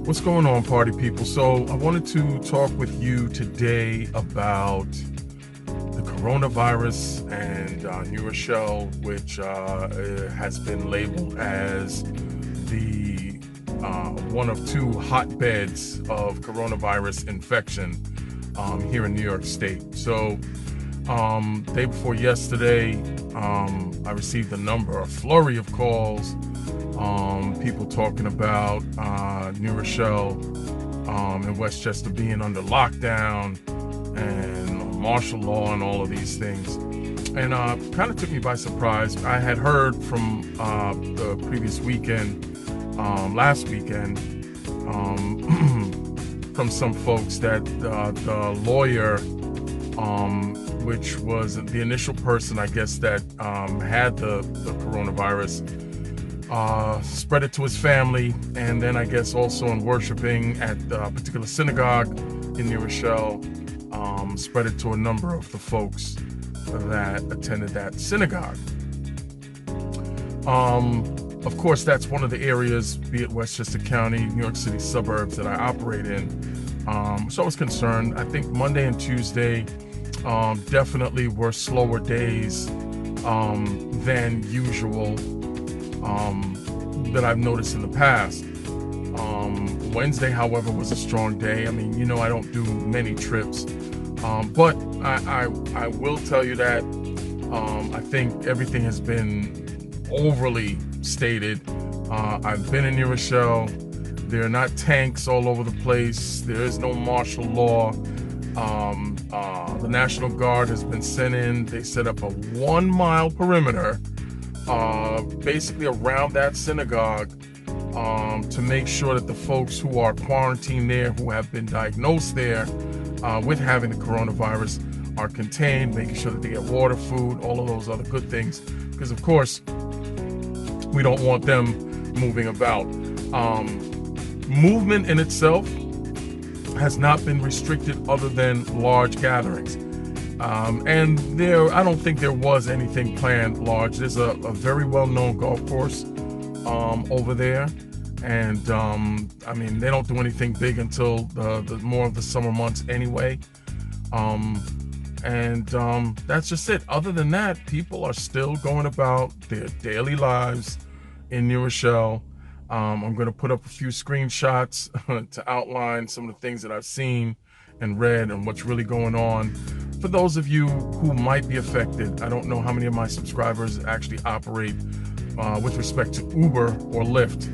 What's going on, party people? So I wanted to talk with you today about the coronavirus and New Rochelle, which has been labeled as the one of two hotbeds of coronavirus infection here in New York State. So day before yesterday, I received a flurry of calls. People talking about New Rochelle and Westchester being under lockdown and martial law and all of these things. And kind of took me by surprise. I had heard from the previous weekend, last weekend, from some folks that the lawyer, which was the initial person, I guess, that had the coronavirus, spread it to his family, and then I guess also in worshiping at a particular synagogue in New Rochelle, spread it to a number of the folks that attended that synagogue. Of course, that's one of the areas, be it Westchester County, New York City suburbs, that I operate in. So I was concerned. I think Monday and Tuesday definitely were slower days than usual. That I've noticed in the past. Wednesday, however, was a strong day. I mean, I don't do many trips, but I will tell you that I think everything has been overly stated. I've been in New Rochelle. There are not tanks all over the place. There is no martial law. The National Guard has been sent in. They set up a 1-mile perimeter basically around that synagogue to make sure that the folks who are quarantined there, who have been diagnosed there with having the coronavirus, are contained, making sure that they get water, food, all of those other good things, because of course we don't want them moving about. Movement in itself has not been restricted other than large gatherings. And I don't think there was anything planned large. There's a very well-known golf course over there, and I mean, they don't do anything big until the more of the summer months anyway. And that's just it. Other than that, people are still going about their daily lives in New Rochelle. I'm going to put up a few screenshots to outline some of the things that I've seen and read and what's really going on. For those of you who might be affected, I don't know how many of my subscribers actually operate with respect to Uber or Lyft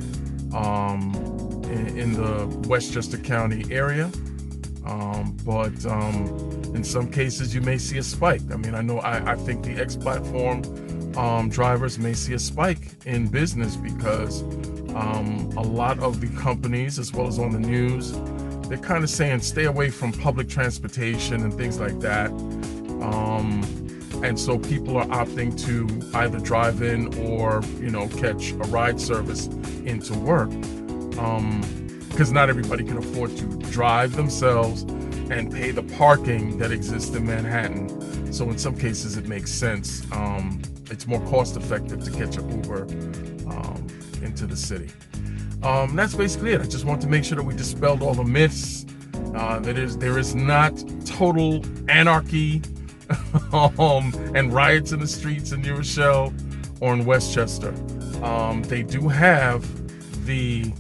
in the Westchester County area. But in some cases, you may see a spike. I mean, I think the X platform drivers may see a spike in business because a lot of the companies, as well as on the news, they're kind of saying stay away from public transportation and things like that. And so people are opting to either drive in or, catch a ride service into work. Because not everybody can afford to drive themselves and pay the parking that exists in Manhattan. So in some cases it makes sense. It's more cost effective to catch an Uber into the city. That's basically it. I just want to make sure that we dispelled all the myths. There is not total anarchy and riots in the streets in New Rochelle or in Westchester. They do have the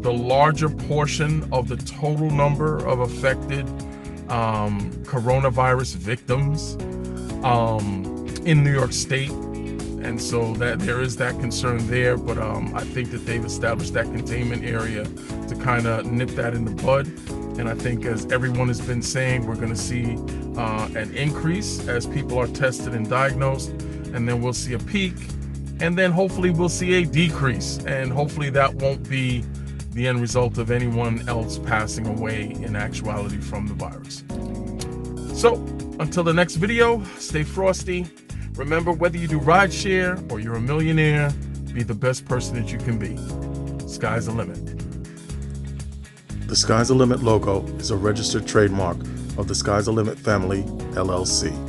larger portion of the total number of affected coronavirus victims in New York State. And so that there is that concern there, but I think that they've established that containment area to kind of nip that in the bud. And I think, as everyone has been saying, we're going to see an increase as people are tested and diagnosed, and then we'll see a peak, and then hopefully we'll see a decrease, and hopefully that won't be the end result of anyone else passing away in actuality from the virus. So, until the next video, stay frosty. Remember, whether you do rideshare or you're a millionaire, be the best person that you can be. Sky's the limit. The Sky's the Limit logo is a registered trademark of the Sky's the Limit family, LLC.